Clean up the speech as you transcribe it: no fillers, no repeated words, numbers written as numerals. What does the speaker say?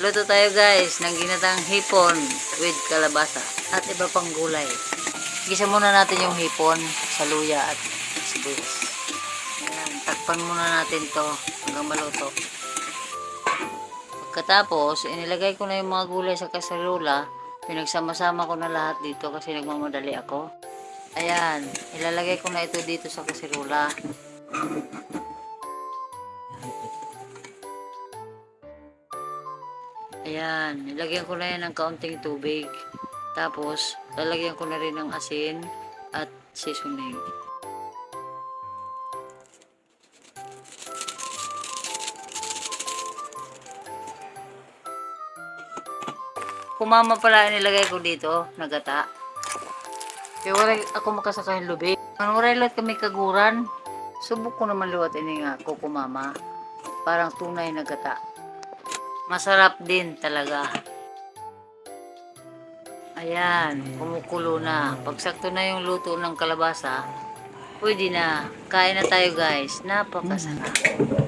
Luto tayo guys ng ginatang hipon with kalabasa at iba pang gulay. Gisa muna natin yung hipon sa luya at sibuyas. Ayan, takpan muna natin to hanggang maluto. Pagkatapos, inilagay ko na yung mga gulay sa kaserola. Pinagsama-sama ko na lahat dito kasi nagmamadali ako. Ayan, ilalagay ko na ito dito sa kaserola. Ayan, nilagyan ko na yan ng kaunting tubig. Tapos, lalagyan ko na rin ng asin at seasoning. Kumama pala nilagay ko dito, nagata. Kaya wala ako makasakahin lubi. Ang wala lot kami kaguran. Subok ko naman luwat ini nga ko kumama. Parang tunay nagata. Masarap din talaga. Ayan, kumukulo na. Pagsakto na yung luto ng kalabasa, pwede na. Kain na tayo guys. Napakasarap.